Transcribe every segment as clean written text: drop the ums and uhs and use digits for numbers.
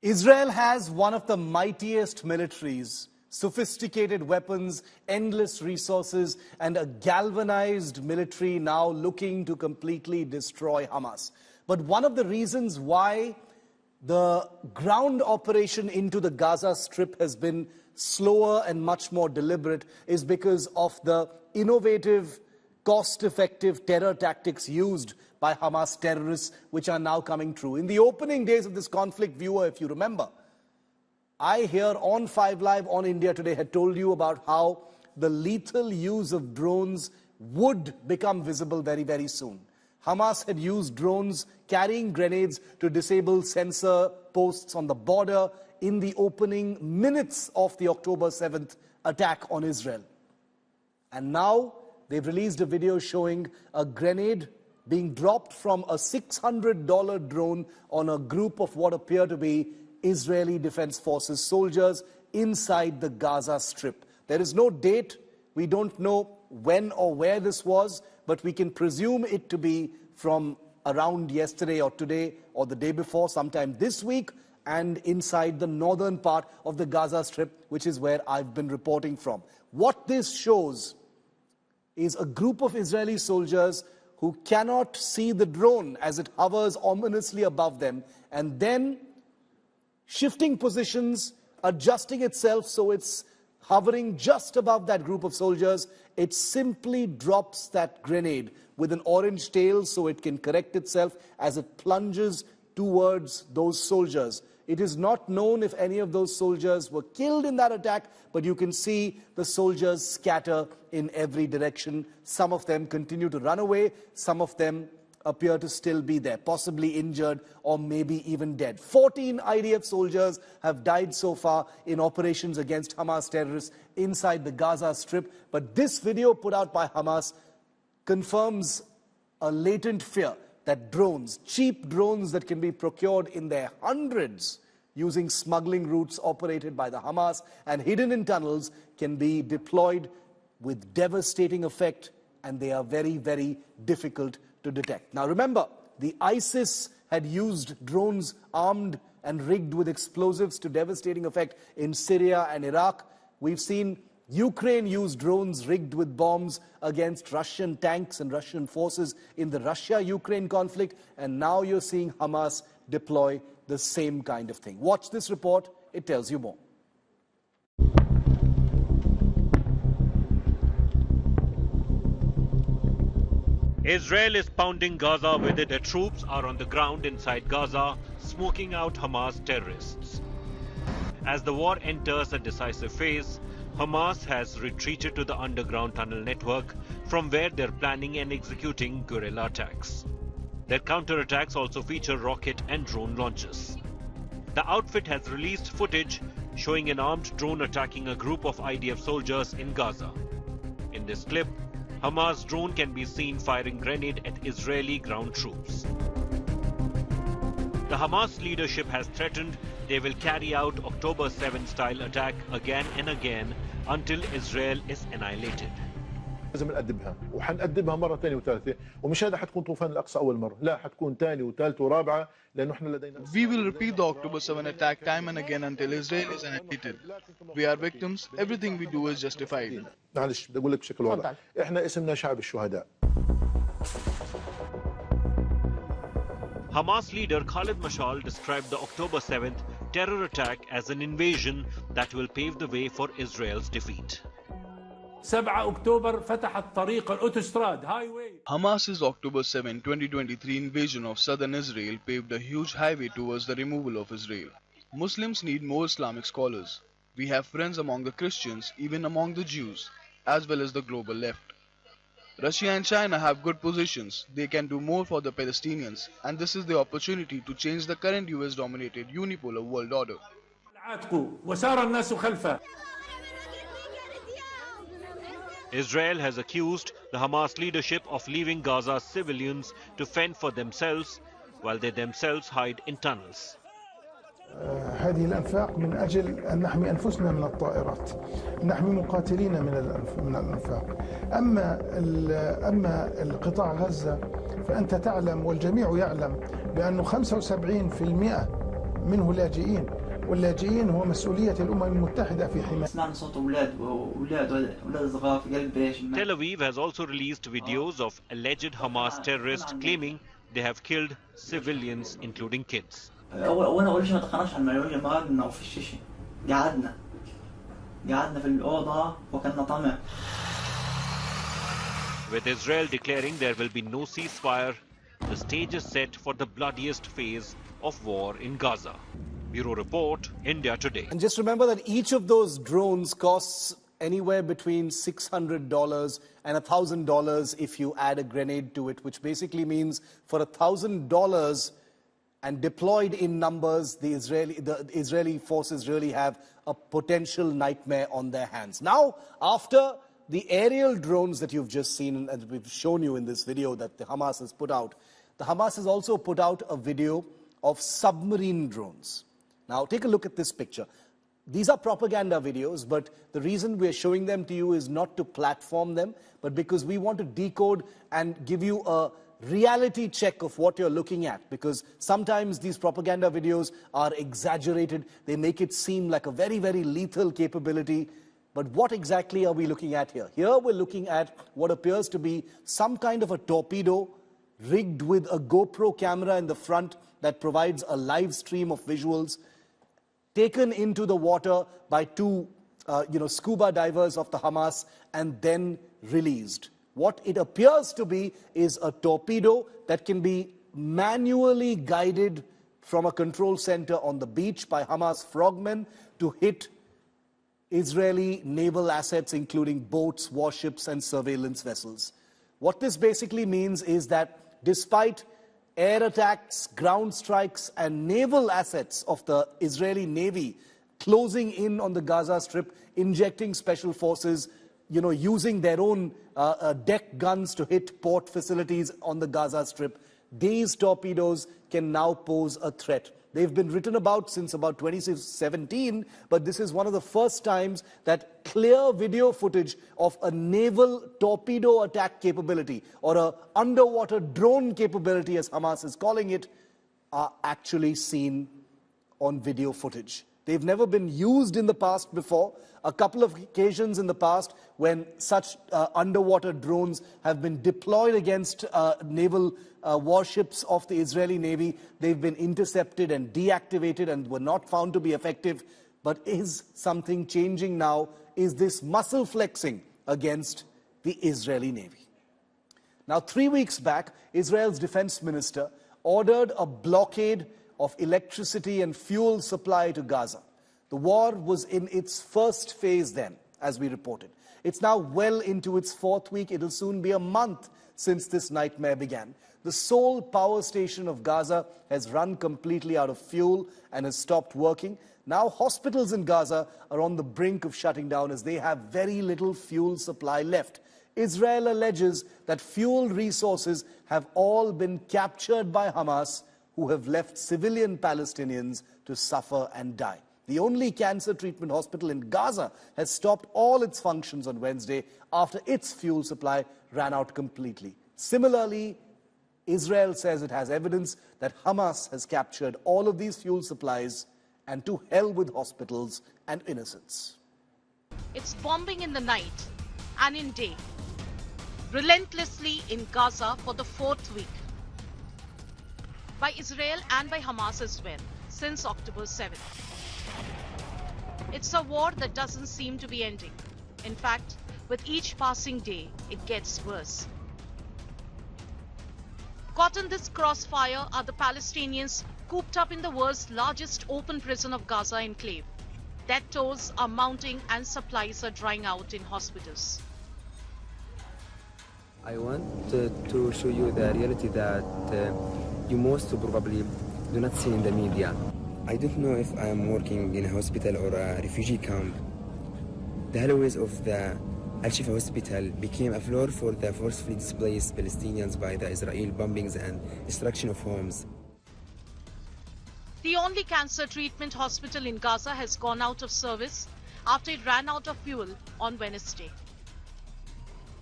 Israel has one of the mightiest militaries, sophisticated weapons, endless resources, and a galvanized military now looking to completely destroy Hamas. But one of the reasons why the ground operation into the Gaza Strip has been slower and much more deliberate is because of the innovative, cost-effective terror tactics used by Hamas terrorists, which are now coming true. In the opening days of this conflict, viewer, if you remember, I here on 5 Live on India Today had told you about how the lethal use of drones would become visible very, very soon. Hamas had used drones carrying grenades to disable sensor posts on the border in the opening minutes of the October 7th attack on Israel. And now they've released a video showing a grenade being dropped from a $600 drone on a group of what appear to be Israeli Defense Forces soldiers inside the Gaza Strip. There is no date. We don't know when or where this was, but we can presume it to be from around yesterday or today or the day before, sometime this week, and inside the northern part of the Gaza Strip, which is where I've been reporting from. What this shows is a group of Israeli soldiers who cannot see the drone as it hovers ominously above them, and then shifting positions, adjusting itself so it's hovering just above that group of soldiers. It simply drops that grenade with an orange tail so it can correct itself as it plunges towards those soldiers. It is not known if any of those soldiers were killed in that attack, but you can see the soldiers scatter in every direction. Some of them continue to run away. Some of them appear to still be there, possibly injured or maybe even dead. 14 IDF soldiers have died so far in operations against Hamas terrorists inside the Gaza Strip. But this video put out by Hamas confirms a latent fear that drones, cheap drones that can be procured in their hundreds using smuggling routes operated by the Hamas and hidden in tunnels, can be deployed with devastating effect, and they are very, very difficult to detect. Now remember, the ISIS had used drones armed and rigged with explosives to devastating effect in Syria and Iraq. We've seen Ukraine use drones rigged with bombs against Russian tanks and Russian forces in the Russia-Ukraine conflict, and now you're seeing Hamas deploy the same kind of thing. Watch this report, it tells you more. Israel is pounding Gaza with it. Their troops are on the ground inside Gaza, smoking out Hamas terrorists. As the war enters a decisive phase, Hamas has retreated to the underground tunnel network from where they're planning and executing guerrilla attacks. Their counterattacks also feature rocket and drone launches. The outfit has released footage showing an armed drone attacking a group of IDF soldiers in Gaza. In this clip, Hamas drone can be seen firing grenade at Israeli ground troops. The Hamas leadership has threatened they will carry out October 7 style attack again and again until Israel is annihilated. لازم نقدمها وحنقدمها مرة ثانية وثالثة، ومش هذا حتكون طوفان الأقصى أول مرة، لا حتكون ثانية وثالثة ورابعة لأنه إحنا لدينا. We will repeat the October 7 attack time and again until Israel is annihilated. We are victims. Everything we do is justified. معلش بدي أقول لك بشكل واضح، إحنا اسمنا شعب الشهداء. Hamas leader Khalid Mashal described the October 7th terror attack as an invasion that will pave the way for Israel's defeat. 7 أكتوبر فتح الطريق الأوتوستراد highway. Hamas's October 7, 2023 invasion of southern Israel paved a huge highway towards the removal of Israel. Muslims need more Islamic scholars. We have friends among the Christians, even among the Jews, as well as the global left. Russia and China have good positions. They can do more for the Palestinians, and this is the opportunity to change the current US-dominated unipolar world order. Israel has accused the Hamas leadership of leaving Gaza's civilians to fend for themselves while they themselves hide in tunnels. هذه الأنفاق من أجل أن نحمي أنفسنا من الطائرات، نحمي مقاتلين من الأنفاق. أما القطاع غزة فأنت تعلم والجميع يعلم بأنه 75% منه لاجئين، واللاجئين هو مسؤولية الأمم المتحدة في حماية. سمعنا صوت أولاد صغار في قلب بيش. Tel Aviv has also released videos of alleged Hamas terrorists claiming they have killed civilians, including kids. وانا اول شيء ما دخلناش على المعلومه، ما قعدنا في الشيشه، قعدنا في الاوضه وكنا طمع. With Israel declaring there will be no ceasefire, the stage is set for the bloodiest phase of war in Gaza. Bureau Report, India Today. And just remember that each of those drones costs anywhere between $600 and $1,000 if you add a grenade to it, which basically means for $1,000 and deployed in numbers, the Israeli forces really have a potential nightmare on their hands. Now, after the aerial drones that you've just seen and we've shown you in this video that the Hamas has put out, the Hamas has also put out a video of submarine drones. Now, take a look at this picture. These are propaganda videos, but the reason we're showing them to you is not to platform them, but because we want to decode and give you a reality check of what you're looking at, because sometimes these propaganda videos are exaggerated. They make it seem like a very, very lethal capability. But what exactly are we looking at here? Here we're looking at what appears to be some kind of a torpedo rigged with a GoPro camera in the front that provides a live stream of visuals, taken into the water by two scuba divers of the Hamas and then released. What it appears to be is a torpedo that can be manually guided from a control center on the beach by Hamas frogmen to hit Israeli naval assets, including boats, warships, and surveillance vessels. What this basically means is that despite air attacks, ground strikes, and naval assets of the Israeli Navy closing in on the Gaza Strip, injecting special forces, using their own deck guns to hit port facilities on the Gaza Strip, these torpedoes can now pose a threat. They've been written about since about 2017, but this is one of the first times that clear video footage of a naval torpedo attack capability, or an underwater drone capability, as Hamas is calling it, are actually seen on video footage. They've never been used in the past before. A couple of occasions in the past when such underwater drones have been deployed against naval warships of the Israeli Navy, they've been intercepted and deactivated and were not found to be effective. But is something changing now? Is this muscle flexing against the Israeli Navy? Now, 3 weeks back, Israel's defense minister ordered a blockade of electricity and fuel supply to Gaza. The war was in its first phase then, as we reported. It's now well into its fourth week. It'll soon be a month since this nightmare began. The sole power station of Gaza has run completely out of fuel and has stopped working. Now hospitals in Gaza are on the brink of shutting down as they have very little fuel supply left. Israel alleges that fuel resources have all been captured by Hamas, who have left civilian Palestinians to suffer and die. The only cancer treatment hospital in Gaza has stopped all its functions on Wednesday after its fuel supply ran out completely. Similarly, Israel says it has evidence that Hamas has captured all of these fuel supplies, and to hell with hospitals and innocents. It's bombing in the night and in day, relentlessly in Gaza for the fourth week, by Israel and by Hamas as well, since October 7th. It's a war that doesn't seem to be ending. In fact, with each passing day, it gets worse. Caught in this crossfire are the Palestinians cooped up in the world's largest open prison of Gaza enclave. Death tolls are mounting and supplies are drying out in hospitals. I want to show you the reality that you most probably do not see in the media. I don't know if I am working in a hospital or a refugee camp. The hallways of the Al-Shifa hospital became a floor for the forcefully displaced Palestinians by the Israeli bombings and destruction of homes. The only cancer treatment hospital in Gaza has gone out of service after it ran out of fuel on Wednesday.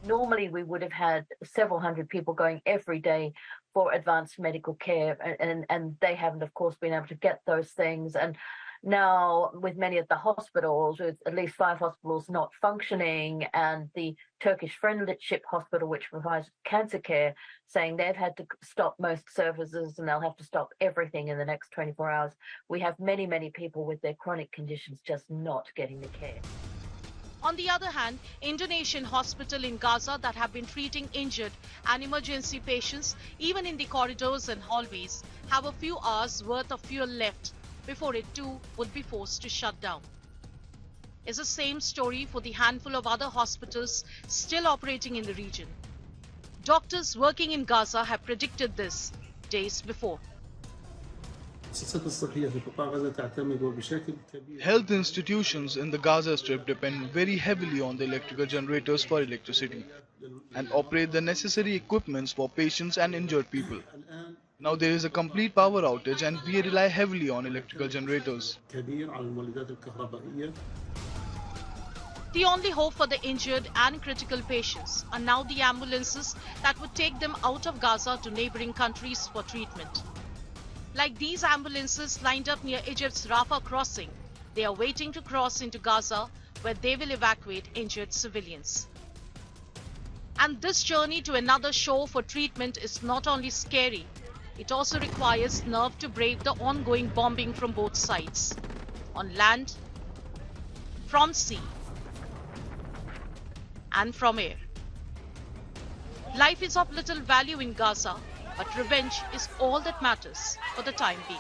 Normally we would have had several hundred people going every day for advanced medical care, and they haven't, of course, been able to get those things. And now, with many of the hospitals, with at least 5 hospitals not functioning, and the Turkish Friendship Hospital, which provides cancer care, saying they've had to stop most services and they'll have to stop everything in the next 24 hours, we have many, many people with their chronic conditions just not getting the care. On the other hand, Indonesian hospitals in Gaza that have been treating injured and emergency patients, even in the corridors and hallways, have a few hours worth of fuel left before it too would be forced to shut down. It's the same story for the handful of other hospitals still operating in the region. Doctors working in Gaza have predicted this days before. Health institutions in the Gaza Strip depend very heavily on the electrical generators for electricity and operate the necessary equipments for patients and injured people. Now there is a complete power outage and we rely heavily on electrical generators. The only hope for the injured and critical patients are now the ambulances that would take them out of Gaza to neighboring countries for treatment. Like these ambulances lined up near Egypt's Rafah crossing, they are waiting to cross into Gaza, where they will evacuate injured civilians. And this journey to another shore for treatment is not only scary, it also requires nerve to brave the ongoing bombing from both sides, on land, from sea, and from air. Life is of little value in Gaza, but revenge is all that matters for the time being.